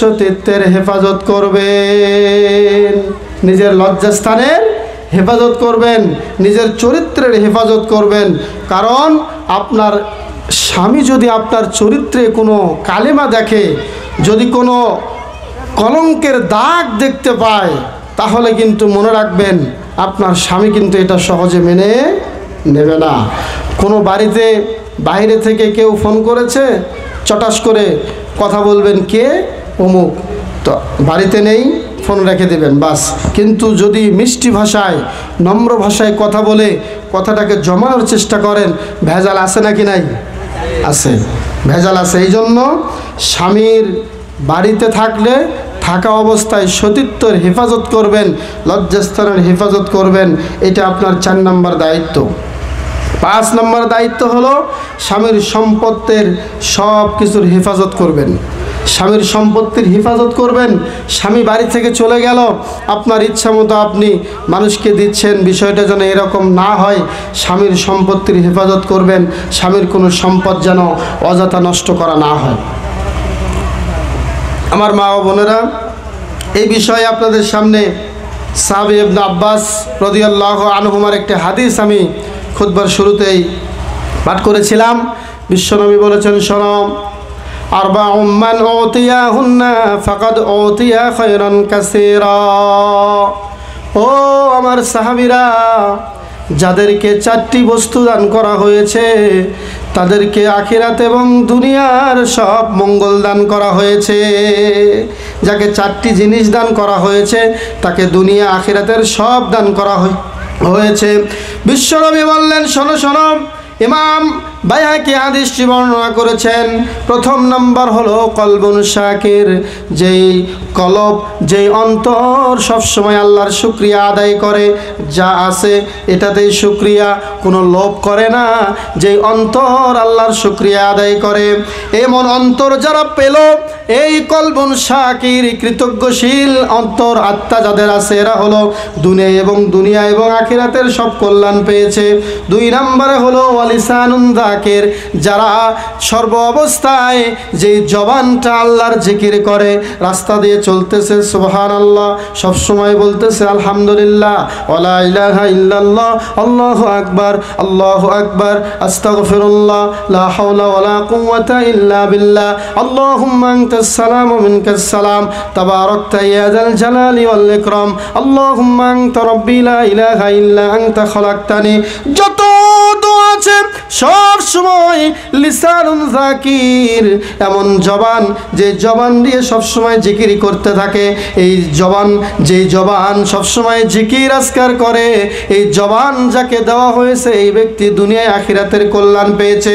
সতীত্বের হেফাজত করবেন, নিজের লজ্জাস্থানের হেফাজত করবেন, নিজের চরিত্রের হেফাজত করবেন। কারণ আপনার স্বামী যদি আপনার চরিত্রে কোনো কালেমা দেখে, যদি কোনো কলঙ্কের দাগ দেখতে পায়, তাহলে কিন্তু মনে রাখবেন আপনার স্বামী কিন্তু এটা সহজে মেনে নেবে না। কোনো বাড়িতে বাইরে থেকে কেউ ফোন করেছে, চটাস করে কথা বলবেন কে অমুক, তো বাড়িতে নেই, ফোন রেখে দেবেন বাস। কিন্তু যদি মিষ্টি ভাষায় নম্র ভাষায় কথা বলে কথাটাকে জমানোর চেষ্টা করেন, ভেজাল আছে নাকি নাই? আছে, ভেজাল আছে। এই জন্য স্বামীর বাড়িতে থাকলে থাকা অবস্থায় সতীত্বের হেফাজত করবেন, লজ্জাস্থানের হেফাজত করবেন। এটা আপনার 4 নম্বর দায়িত্ব। 5 নম্বর দায়িত্ব হলো স্বামীর সম্পত্তির সব কিছুর হেফাজত করবেন। স্বামীর সম্পত্তির হেফাজত করবেন। স্বামী বাড়ি থেকে চলে গেল, আপনার ইচ্ছা মতো আপনি মানুষকে দিচ্ছেন, বিষয়টা যেন এরকম না হয়। স্বামীর সম্পত্তির হেফাজত করবেন, স্বামীর কোনো সম্পদ যেন অযথা নষ্ট করা না হয়। আমার মা ও বোনেরা, এই বিষয়ে আপনাদের সামনে সাহাবী ইবনে আব্বাস রাদিয়াল্লাহু আনহুমার একটি হাদিস আমি খুতবার শুরুতেই পাঠ করেছিলাম। বিশ্বনবী বলেছেন, শোনো, আরবাউম মান উতিয়াহুন্না ফাকাদ উতিয়া খায়রান কাসীরা। ও আমার সাহাবীরা, যাদেরকে 4টি বস্তু দান করা হয়েছে তাদেরকে আখিরাত এবং দুনিয়ার সব মঙ্গল দান করা হয়েছে। যাকে 4টি জিনিস দান করা হয়েছে তাকে দুনিয়া আখিরাতের সব দান করা হয়েছে। বিশ্বনবী বললেন, শোনো শোনো, ইমাম বাইহাকি হাদিসটি বর্ণনা করেছেন। 1 নম্বর হলো কলবুন শাকির, যেই কলব, যেই অন্তর সবসময় আল্লাহর শুকরিয়া আদায় করে, যা আছে এটাতেই শুকরিয়া, কোনো লোভ করে না। যেই অন্তর আল্লাহর শুকরিয়া আদায় করে, এমন অন্তর যারা পেল, এই কলবুন শাকির, কৃতজ্ঞশীল অন্তর আত্মা যাদের আছে, এরা হলো দুনিয়া এবং আখিরাতের সব কল্যাণ পেয়েছে। 2 নম্বরে হলো ওয়ালিসানুন যাকির, যারা সর্ব অবস্থায় যেই জবানটা আল্লাহর জিকির করে, রাস্তা দিয়ে চলতেছে সুবহানাল্লাহ, সব সময় বলতেছে আলহামদুলিল্লাহ, ওয়ালা ইলাহা ইল্লাল্লাহ, আল্লাহু আকবার, আস্তাগফিরুল্লাহ, লা হাওলা ওয়ালা কুওয়াতা ইল্লা বিল্লাহ, আল্লাহুম্মা আনতাস সালাম ওয়া মিনকাস সালাম, তাবারাকতা ইয়া যাল জালালি ওয়াল ইকরাম, আল্লাহুম্মা আনতা রাব্বি লা ইলাহা ইল্লা আনতা খালাকতানি। যত দোয়া আছে সব সময় লিসানুন যাকির, এমন জবান, যে জবান দিয়ে সব সময় জিকির করতে থাকে। এই জবান, যেই জবান সব সময় জিকির আজকার করে, এই জবান যাকে দেওয়া হয়েছে, এই ব্যক্তি দুনিয়ায় আখিরাতের কল্যাণ পেয়েছে।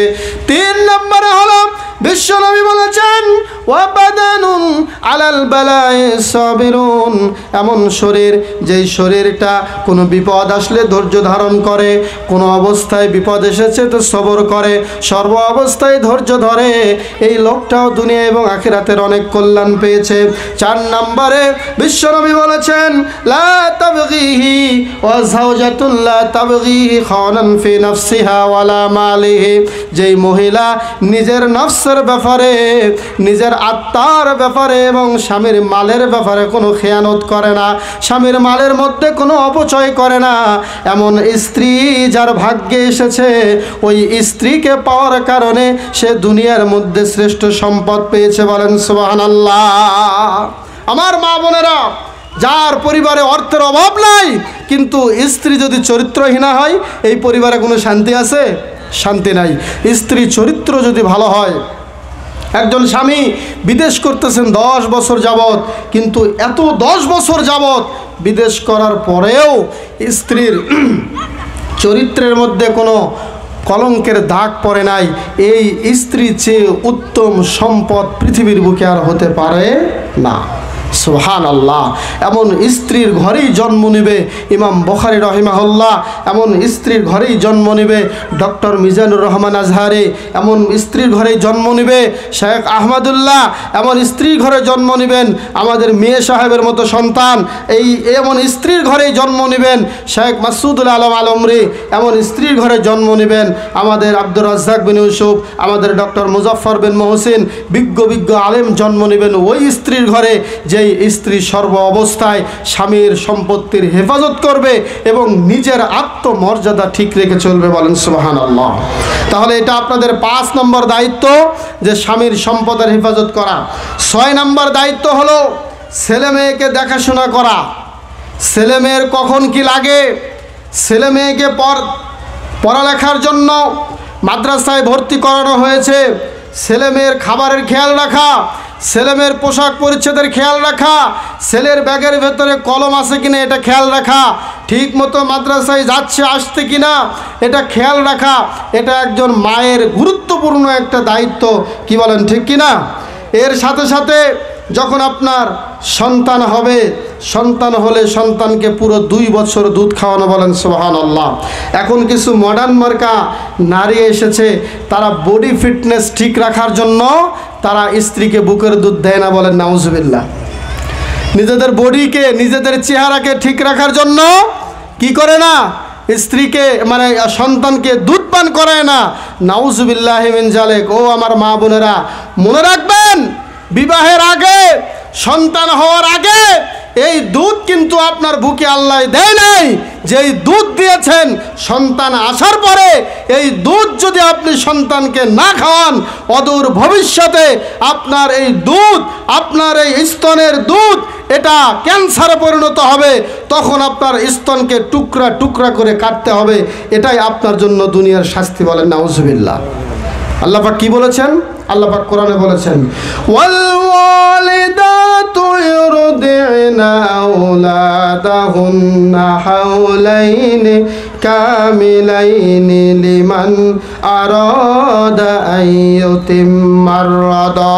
3 নম্বরে হলো বিশ্বনবী বলেছেন, ওয়া বাদানুন আলাল বালায়ে সাবিরুন, এমন শরীর, যেই শরীরটা কোনো বিপদ আসলে ধৈর্য ধারণ করে, কোনো অবস্থায় বিপদ এসেছে তো সবর করে, সর্ব অবস্থায় ধৈর্য ধরে, এই লোকটাও দুনিয়া এবং আখিরাতের অনেক কল্যাণ পেয়েছে। 4 নম্বরে বিশ্বনবী বলেছেন, লা তাবগিহি ওয়া যাওজাতুন লা তাবগিহি খাওয়ানান ফি নাফসিহা ওয়ালা মালিহি, যেই মহিলা নিজের নফসের ব্যাপারে, নিজের আত্মার ব্যাপারে এবং স্বামীর মালের ব্যাপারে কোনো খেয়ানত করে না, স্বামীর মালের মধ্যে কোনো অপচয় করে না, এমন স্ত্রী যার ভাগ্যে এসেছে, ওই স্ত্রীকে পাওয়ার কারণে সে দুনিয়ার মধ্যে শ্রেষ্ঠ সম্পদ পেয়েছে। বলেন সুবহানাল্লাহ। আমার মা বোনেরা, যার পরিবারে অর্থের অভাব নাই, কিন্তু স্ত্রী যদি চরিত্রহীনা হয়, এই পরিবারে কোনো শান্তি আছে? শান্তি নাই। স্ত্রী চরিত্র যদি ভালো হয়, একজন স্বামী বিদেশ করতেছেন 10 বছর যাবত, কিন্তু এত 10 বছর যাবত বিদেশ করার পরেও স্ত্রীর চরিত্রের মধ্যে কোনো কলঙ্কের দাগ পড়ে নাই, এই স্ত্রী চেয়ে উত্তম সম্পদ পৃথিবীর বুকে আর হতে পারে না। সুবহানাল্লাহ। এমন স্ত্রীর ঘরেই জন্ম নেবে ইমাম বুখারী রাহিমাহুল্লাহ, এমন স্ত্রীর ঘরেই জন্ম নেবে ডক্টর মিজানুর রহমান আজহারি, এমন স্ত্রীর ঘরেই জন্ম নেবে শেখ আহমদুল্লাহ, এমন স্ত্রীর ঘরে জন্ম নেবেন আমাদের মেয়ে সাহেবের মতো সন্তান, এমন স্ত্রীর ঘরেই জন্ম নেবেন শেখ মাসুদুল আলম আলমরি, এমন স্ত্রীর ঘরে জন্ম নেবেন আমাদের আব্দুর রাজ্জাক বিন ইউসুফ, আমাদের ডক্টর মুজাফফর বিন মহসিন, বিজ্ঞ আলেম জন্ম নেবেন ওই স্ত্রীর ঘরে যেই স্ত্রী সর্ব অবস্থায় স্বামীর সম্পত্তির হেফাজত করবে এবং নিজের আত্মমর্যাদা ঠিক রেখে চলবে। বলেন সুবহানাল্লাহ। তাহলে এটা আপনাদের 5 নম্বর দায়িত্ব, যে স্বামীর সম্পদের হেফাজত করা। 6 নম্বর দায়িত্ব হলো ছেলে মেয়েকে দেখাশোনা করা। ছেলে মেয়ের কখন কি লাগে, ছেলে মেয়েকে পড়ালেখার জন্য মাদ্রাসায় ভর্তি করানো হয়েছে, ছেলে মেয়ের খাবারের খেয়াল রাখা, ছেলে মেয়ের পোশাক পরিচ্ছদের খেয়াল রাখা, ছেলের ব্যাগের ভেতরে কলম আছে কিনা এটা খেয়াল রাখা, ঠিক মতো মাদ্রাসায় যাচ্ছে আসতে কিনা এটা খেয়াল রাখা, এটা একজন মায়ের গুরুত্বপূর্ণ একটা দায়িত্ব। কি বলেন, ঠিক কিনা? এর সাথে সাথে যখন আপনার সন্তান হবে, সন্তান হলে সন্তানকে পুরো 2 বছর দুধ খাওয়ানো। বলেন সুবহানাল্লাহ। এখন কিছু মডার্ন মার্কা নারী এসেছে, তারা বডি ফিটনেস ঠিক রাখার জন্য তারা স্ত্রীকে বুকের দুধ দেয় না। বলেন নাউজুবিল্লাহ। নিজেদের বডিকে, নিজেদের চেহারাকে ঠিক রাখার জন্য কি করে না, স্ত্রীকে মানে সন্তানকে দুধ পান করায় না। নাউজুবিল্লাহি মিন জালিক। ও আমার মা বোনেরা, মনে রাখবেন বিবাহের আগে, সন্তান হওয়ার আগে এই দুধ কিন্তু আপনার বুকে আল্লাহ দেয় নাই। যেই দুধ দিয়েছেন সন্তান আসার পরে, এই দুধ যদি আপনি সন্তানকে না খাওয়ান, অদূর ভবিষ্যতে আপনার এই দুধ, আপনার এই স্তনের দুধ এটা ক্যান্সারে পরিণত হবে। তখন আপনার স্তনকে টুকরা টুকরা করে কাটতে হবে। এটাই আপনার জন্য দুনিয়ার শাস্তি। বলেন নাউজুবিল্লাহ। আল্লাহ পাক কি বলেছেন? আল্লাহ পাক কোরআনে বলেছেন, ওয়াল ওয়ালিদাতু ইউরদি'না আওলাদাহুন্না হাওলাইনি কামিলাইনি লিমান আরাদা আন ইউতিম্মার রাদা।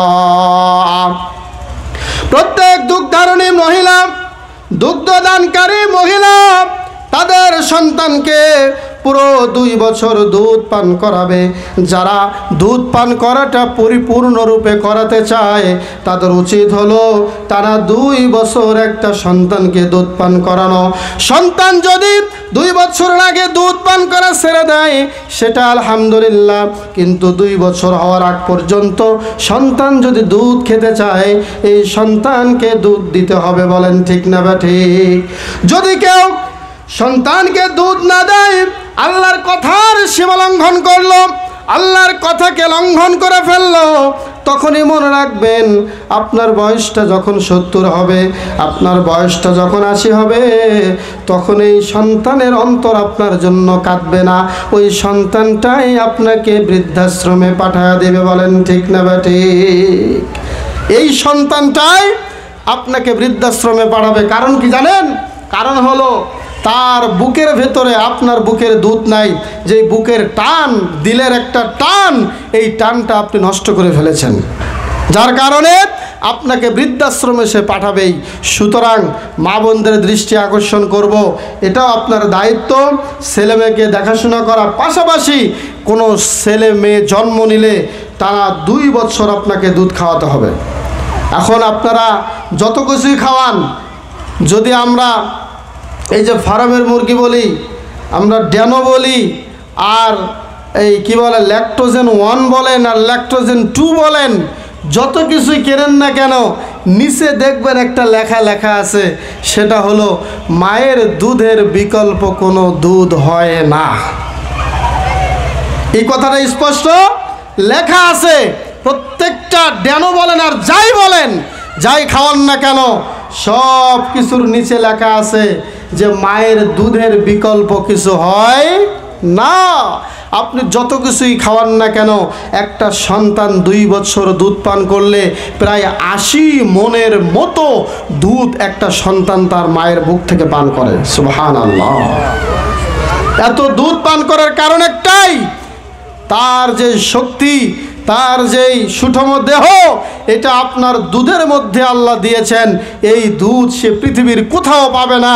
প্রত্যেক দুগ্ধধারণী মহিলা, দুগ্ধদানকারী মহিলা তাদের সন্তানকে পুরো 2 বছর দুধ পান করাবে। যারা দুধ পান করাটা পরিপূর্ণরূপে করাতে চায়, তাদের উচিত হলো তারা 2 বছর একটা সন্তানকে দুধ পান করানো। সন্তান যদি 2 বছর আগে দুধ পান করা ছেড়ে দেয় সেটা আলহামদুলিল্লাহ, কিন্তু 2 বছর হওয়ার আগ পর্যন্ত সন্তান যদি দুধ খেতে চায়, এই সন্তানকে দুধ দিতে হবে। বলেন ঠিক না বা ঠিক? যদি কেউ সন্তানকে দুধ না দেয়, আল্লাহর কথার সীমা লঙ্ঘন করলো, আল্লাহর কথাকে লঙ্ঘন করে ফেললো, তখনই মনে রাখবেন আপনার বয়সটা যখন 70 হবে, আপনার বয়সটা যখন 80 হবে, তখন এই সন্তানের অন্তর আপনার জন্য কাঁদবে না। ওই সন্তানটাই আপনাকে বৃদ্ধাশ্রমে পাঠিয়ে দেবে। বলেন ঠিক না বা ঠিক? এই সন্তানটাই আপনাকে বৃদ্ধাশ্রমে পাঠাবে। কারণ কি জানেন? কারণ হলো তার বুকের ভেতরে আপনার বুকের দুধ নাই। যেই বুকের টান, দিলের একটা টান, এই টানটা আপনি নষ্ট করে ফেলেছেন, যার কারণে আপনাকে বৃদ্ধাশ্রমে সে পাঠাবেই। সুতরাং মা বোনদের দৃষ্টি আকর্ষণ করব, এটাও আপনার দায়িত্ব ছেলে মেয়েকে দেখাশোনা করার পাশাপাশি কোনো ছেলে মেয়ে জন্ম নিলে তারা 2 বছর আপনাকে দুধ খাওয়াতে হবে। এখন আপনারা যত কিছুই খাওয়ান, যদি আমরা এই যে ফার্মের মুরগি বলি, আমরা ড্যানো বলি, আর এই কি বলে ল্যাকটোজেন 1 বলেন আর ল্যাকটোজেন 2 বলেন, যত কিছুই কেনেন না কেন, নিচে দেখবেন একটা লেখা আছে, সেটা হলো মায়ের দুধের বিকল্প কোনো দুধ হয় না। এই কথাটা স্পষ্ট লেখা আছে। প্রত্যেকটা ড্যানো বলেন আর যাই বলেন, যাই খাওয়ান না কেন, সব কিছুর নিচে লেখা আছে যে মায়ের দুধের বিকল্প কিছু হয় না। আপনি যত কিছুই খাওয়ান না কেন, একটা সন্তান 2 বছর দুধ পান করলে প্রায় 80 মনের মতো দুধ একটা সন্তান তার মায়ের বুক থেকে পান করে। সুবহানাল্লাহ। এত দুধ পান করার কারণ একটাই, তার যে শক্তি, তার যেই সুষম দেহ এটা আপনার দুধের মধ্যে আল্লাহ দিয়েছেন, এই দুধ সে পৃথিবীর কোথাও পাবে না।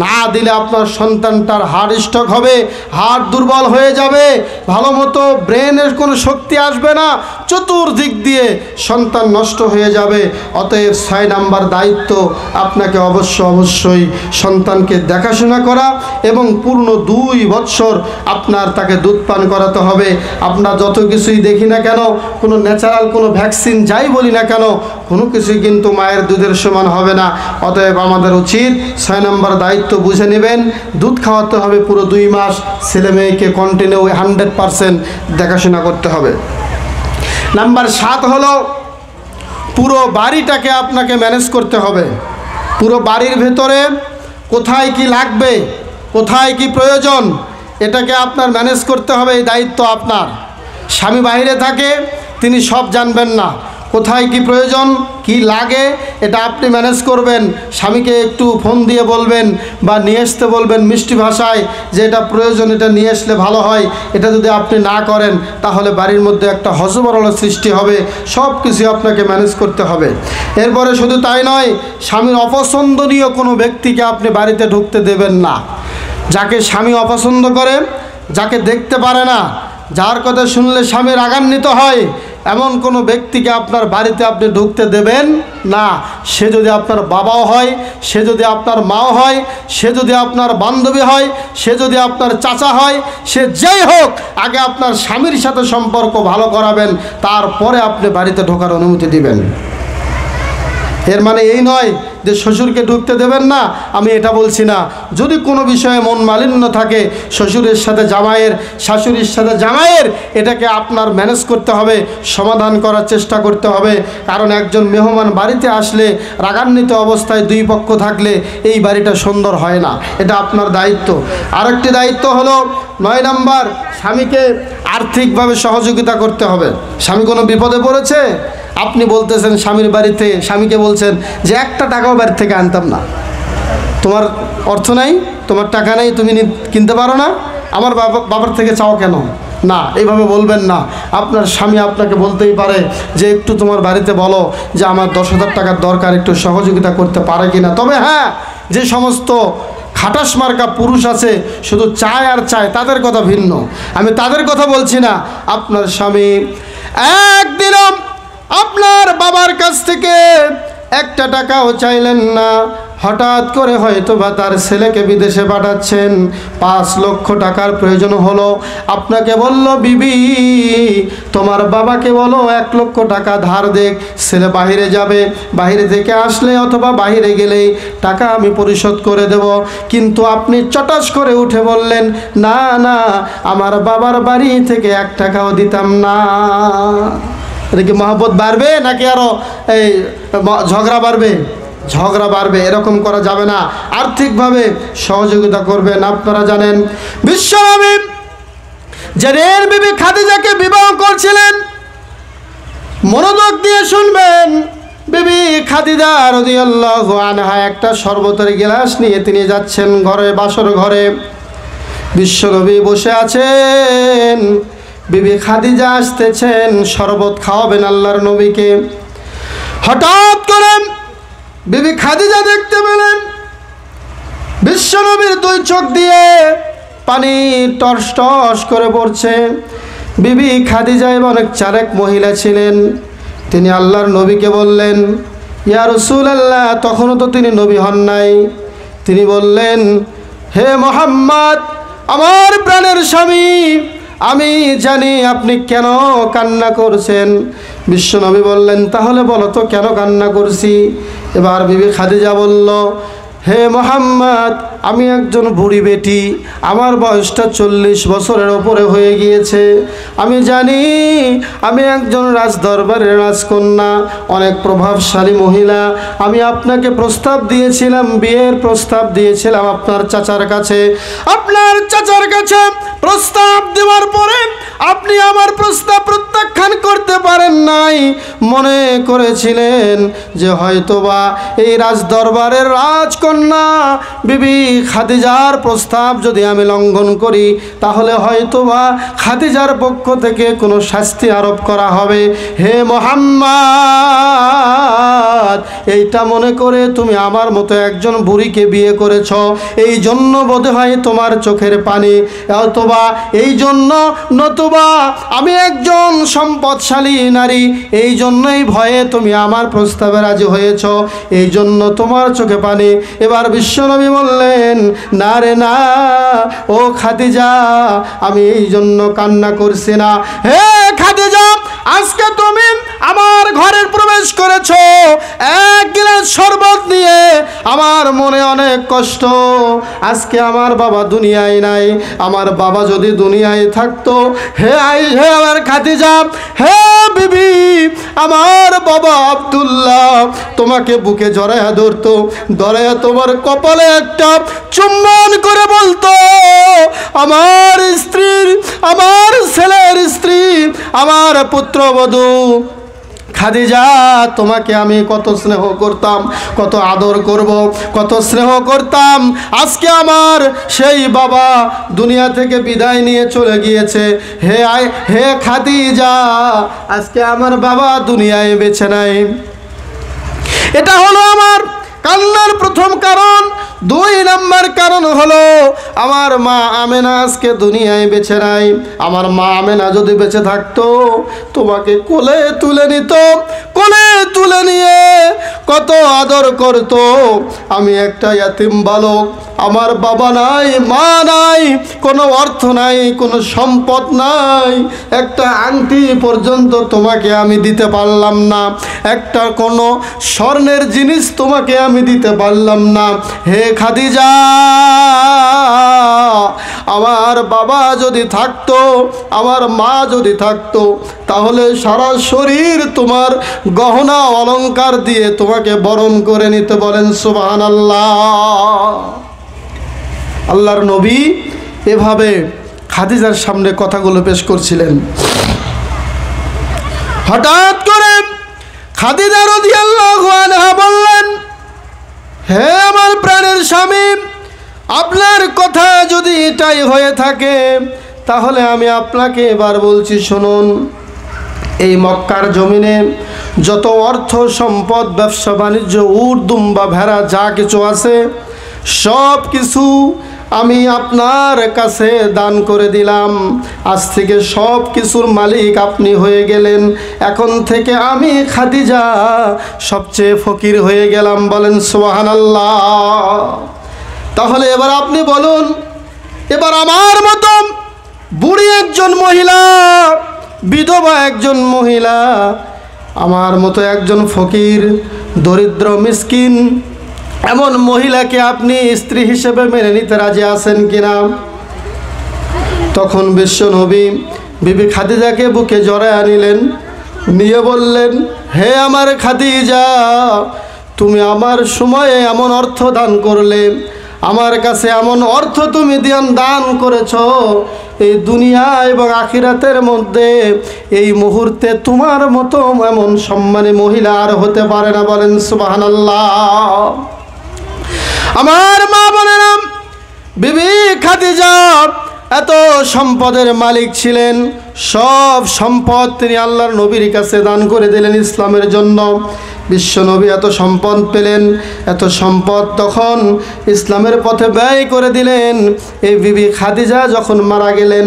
না দিলে আপনার সন্তানটার হার্ট স্ট্রোক হবে, হার্ট দুর্বল হয়ে যাবে, ভালো মতো ব্রেনের কোনো শক্তি আসবে না, চতুর্দিক দিয়ে সন্তান নষ্ট হয়ে যাবে। অতএব 6 নাম্বার দায়িত্ব আপনাকে অবশ্যই সন্তানকে দেখাশোনা করা এবং পূর্ণ 2 বৎসর আপনার তাকে দুধ পান করাতে হবে। আমরা যত কিছুই দেখি না কেন, কোনো ন্যাচারাল কোনো ভ্যাকসিন যাই বলি না কেন, কোনো কিছুই কিন্তু মায়ের দুধের সমান হবে না। অতএব আমাদের উচিত 6 নম্বর দায়িত্ব বুঝে নেবেন, দুধ খাওয়াতে হবে পুরো 2 মাস, ছেলে মেয়েকে কন্টিনিউ 100% দেখাশোনা করতে হবে। নাম্বার 7 হলো পুরো বাড়িটাকে আপনাকে ম্যানেজ করতে হবে। পুরো বাড়ির ভেতরে কোথায় কি লাগবে, কোথায় কি প্রয়োজন, এটাকে আপনার ম্যানেজ করতে হবে। এই দায়িত্ব আপনার। স্বামী বাইরে থাকে, তিনি সব জানবেন না। কোথায় কি প্রয়োজন, কি লাগে, এটা আপনি ম্যানেজ করবেন। স্বামীকে একটু ফোন দিয়ে বলবেন বা নিয়ে আসতে বলবেন মিষ্টি ভাষায় যে এটা প্রয়োজন, এটা নিয়ে আসলে ভালো হয়। এটা যদি আপনি না করেন তাহলে বাড়ির মধ্যে একটা হযবরল সৃষ্টি হবে। সব কিছু আপনাকে ম্যানেজ করতে হবে। এরপরে শুধু তাই নয়, স্বামীর অপছন্দনীয় কোনো ব্যক্তিকে আপনি বাড়িতে ঢুকতে দেবেন না। যাকে স্বামী অপছন্দ করে, যাকে দেখতে পারে না, যার কথা শুনলে স্বামী রাগান্বিত হয়, এমন কোনো ব্যক্তিকে আপনার বাড়িতে আপনি ঢুকতে দেবেন না। সে যদি আপনার বাবাও হয়, সে যদি আপনার মাও হয়, সে যদি আপনার বান্ধবী হয়, সে যদি আপনার চাচা হয়, সে যেই হোক, আগে আপনার স্বামীর সাথে সম্পর্ক ভালো করাবেন, তারপরে আপনি বাড়িতে ঢোকার অনুমতি দিবেন। এর মানে এই নয় যে শ্বশুরকে ঢুকতে দেবেন না, আমি এটা বলছি না। যদি কোনো বিষয়ে মন মালিন্য থাকে, শ্বশুরের সাথে জামাইয়ের, শাশুড়ির সাথে জামাইয়ের, এটাকে আপনার ম্যানেজ করতে হবে, সমাধান করার চেষ্টা করতে হবে। কারণ একজন মেহমান বাড়িতে আসলে রাগান্বিত অবস্থায় 2 পক্ষ থাকলে এই বাড়িটা সুন্দর হয় না। এটা আপনার দায়িত্ব। আরেকটি দায়িত্ব হলো 9 নাম্বার, স্বামীকে আর্থিকভাবে সহযোগিতা করতে হবে। স্বামী কোনো বিপদে পড়েছে, আপনি বলতেছেন স্বামীর বাড়িতে, স্বামীকে বলছেন যে 1টা টাকাও বাড়ি থেকে আনতাম না, তোমার অর্থ নাই, তোমার টাকা নেই, তুমি কিনতে পারো না, আমার বাবার থেকে চাও কেন? না, এইভাবে বলবেন না। আপনার স্বামী আপনাকে বলতেই পারে যে একটু তোমার বাড়িতে বলো যে আমার 10,000 টাকার দরকার, একটু সহযোগিতা করতে পারে কিনা। তবে হ্যাঁ, যে সমস্ত খাটাস মার্কা পুরুষ আছে, শুধু চায় আর চায়, তাদের কথা ভিন্ন, আমি তাদের কথা বলছি না। আপনার স্বামী একদিনও আপনার বাবার কাছ থেকে 1টা টাকাও চাইলেন না, হঠাৎ করে হয়তো বা তার ছেলেকে বিদেশে পাঠাচ্ছেন, 5 লক্ষ টাকার প্রয়োজন হলো, আপনাকে বলল বিবি তোমার বাবাকে বলো 1 লক্ষ টাকা ধার দেখ, ছেলে বাহিরে যাবে, বাহিরে থেকে আসলে অথবা বাহিরে গেলেই টাকা আমি পরিশোধ করে দেব। কিন্তু আপনি চটাস করে উঠে বললেন না না, আমার বাবার বাড়ি থেকে 1 টাকাও দিতাম না। এটা কি মহব্বত বাড়বে নাকি আরো এই ঝগড়া বাড়বে? ঝগড়া বাড়বে। এরকম করা যাবে না। আর্থিকভাবে সহযোগিতা করবেন। আপনারা জানেন বিশ্বনবী যাদের বিবি খাদিজাকে বিবাহ করছিলেন, মনোযোগ দিয়ে শুনবেন, বিবি খাদিজা রাদিয়াল্লাহু আনহা একটা শরবতের গ্লাস নিয়ে তিনি যাচ্ছেন ঘরে, বাসর ঘরে। বিশ্বনবী বসে আছেন, বিবি খাদিজা আসতেছেন, শরবত খাওয়াবেন আল্লাহর নবীকে। হঠাৎ করে বিবি খাদিজা দেখতে পেলেন বিশ্বনবীর 2 চোখ দিয়ে পানি টস টস করে পড়ছে। বিবি খাদিজা অনেক চালাক মহিলা ছিলেন। তিনি আল্লাহর নবীকে বললেন ইয়া রাসূলুল্লাহ, তখনও তো তিনি নবী হন নাই। তিনি বললেন হে মুহাম্মদ, আমার প্রাণের স্বামী, আমি জানি আপনি কেন কান্না করছেন। বিশ্বনবী বললেন তাহলে বলো তো কেন কান্না করছি। এবার বিবি খাদিজা বলল হে মুহাম্মদ, আমি একজন বুড়ি বেটি, আমার বয়সটা 40 বছরের ওপরে হয়ে গিয়েছে। আমি জানি আমি একজন রাজদরবারের রাজকন্যা, অনেক প্রভাবশালী মহিলা। আমি আপনাকে প্রস্তাব দিয়েছিলাম, বিয়ের প্রস্তাব দিয়েছিলাম আপনার চাচার কাছে। আপনার চাচার কাছে প্রস্তাব দেওয়ার পরে আপনি আমার প্রস্তাব প্রত্যাখ্যান করতে পারেন নাই। মনে করেছিলেন যে হয়তোবা এই রাজদরবারের রাজকন্যা বিবি খাদিজার প্রস্তাব যদি আমি লঙ্ঘন করি, তাহলে হয়তোবা খাদিজার পক্ষ থেকে কোনো শাস্তি আরোপ করা হবে। হে মুহাম্মদ, এইটা মনে করে তুমি আমার মতো একজন বুড়িকে বিয়ে করেছ, এই জন্য বোধহয় তোমার চোখের পানি, অথবা এই জন্য, নতুবা আমি একজন সম্পদশালী নারী, এই জন্যই ভয়ে তুমি আমার প্রস্তাবে রাজি হয়েছ, এই জন্য তোমার চোখে পানি। এবার বিশ্বনবী বললেন, না রে না, ও খাদিজা, আমি এই জন্য কান্না করছি না। হে খাদিজা, আজকে তুমি আমার ঘরের প্রবেশ করেছো এক গ্লাস শরবত নিয়ে, আমার মনে অনেক কষ্ট। আজকে আমার বাবা দুনিয়ায় নাই, আমার বাবা যদি দুনিয়ায় থাকতো, হে আমার খাদিজা, হে বিবি, আমার বাবা আব্দুল্লাহ তোমাকে বুকে জড়ায়া ধরতো, ধরায়া তোমার কপালে একটা চুম্বন করে বলতো, আমার স্ত্রীর, আমার ছেলের স্ত্রী, আমার পুত্রবধূ খাদিজা, তোমাকে আমি কত স্নেহ করতাম, কত আদর করব, কত স্নেহ করতাম। আজকে আমার সেই বাবা দুনিয়া থেকে বিদায় নিয়ে চলে গিয়েছে। হে খাদিজা, আজকে আমার বাবা দুনিয়ায় বেঁচে নাই। এটা হলো আমার কান্নার প্রথম কারণ। 2 নম্বর কারণ হলো, আমার মা আমেনা আজকে দুনিয়ায় বেঁচে নাই। আমার মা আমেনা যদি বেঁচে থাকতো, তোমাকে কোলে তুলে নিত, কোলে তুলে নিয়ে কত আদর করত। আমি একটা ইয়াতিম বালক, আমার বাবা নাই, মা নাই, কোনো অর্থ নাই, কোনো সম্পদ নাই, একটা আংটি পর্যন্ত তোমাকে আমি দিতে পারলাম না, একটা কোনো স্বর্ণের জিনিস তোমাকে আমি দিতে পারলাম না। হে খাদিজা, আমার বাবা যদি থাকতো, আমার মা যদি থাকতো, তাহলে সারা শরীর তোমার গহনা অলংকার দিয়ে তোমাকে বরণ করে নিতে। বলেন সুবহানাল্লাহ। আল্লাহর নবী এভাবে খাদিজার সামনে কথাগুলো পেশ করছিলেন। হঠাৎ করে খাদিজা রাদিয়াল্লাহু আনহা বললেন, হে আমার প্রাণের স্বামী, আপনার কথা যদি এটাই হয়ে থাকে, তাহলে আমি আপনাকে এবার বলছি, শুনুন। এই মক্কার জমিনে যত অর্থ সম্পদ, ব্যবসা বাণিজ্য, উট দুম্বা ভেড়া যা কিছু আছে, সব কিছু আমি আপনার কাছে দান করে দিলাম। আজ থেকে সব কিছুর মালিক আপনি হয়ে গেলেন। এখন থেকে আমি খাদিজা সবচেয়ে ফকির হয়ে গেলাম। বলেন সুবহানাল্লাহ। তাহলে এবার আপনি বলুন, এবার আমার মতো বুড়ি একজন মহিলা, বিধবা একজন মহিলা, আমার মতো একজন ফকির, দরিদ্র, মিসকিন, এমন মহিলাকে আপনি স্ত্রী হিসেবে মেনে নিতে রাজি আছেন কিনা? তখন বিশ্বনবী বিবি খাদিজাকে বুকে জড়ায় আনিলেন, নিয়ে বললেন, হে আমার খাদিজা, তুমি আমার সময়ে এমন অর্থ দান করলে, আমার কাছে এমন অর্থ তুমি দান করেছ, এই দুনিয়া এবং আখিরাতের মধ্যে এই মুহূর্তে তোমার মতো এমন সম্মানী মহিলা আর হতে পারে না। বলেন সুবহানাল্লাহ। আমার মা বোনেরা, বিবি খাদিজা এত সম্পদের মালিক ছিলেন, সব সম্পদ তিনি আল্লাহর নবীর কাছে দান করে দিলেন ইসলামের জন্য। বিশ্বনবী এত সম্পদ পেলেন, এত সম্পদ তখন ইসলামের পথে ব্যয় করে দিলেন। এই বিবি খাদিজা যখন মারা গেলেন,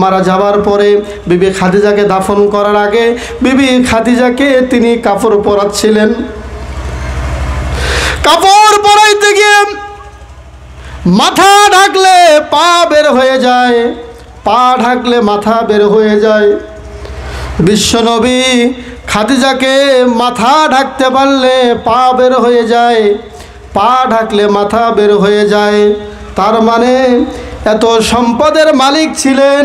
মারা যাবার পরে বিবি খাদিজাকে দাফন করার আগে বিবি খাদিজাকে তিনি কাপড় পরাচ্ছিলেন। কাপড় পরাইতে গিয়ে মাথা ঢাকলে পা বের হয়ে যায়, পা ঢাকলে মাথা বের হয়ে যায়। বিশ্বনবী খাদিজাকে মাথা ঢাকতে পারলে পা বের হয়ে যায়, পা ঢাকলে মাথা বের হয়ে যায়। তার মানে এত সম্পদের মালিক ছিলেন।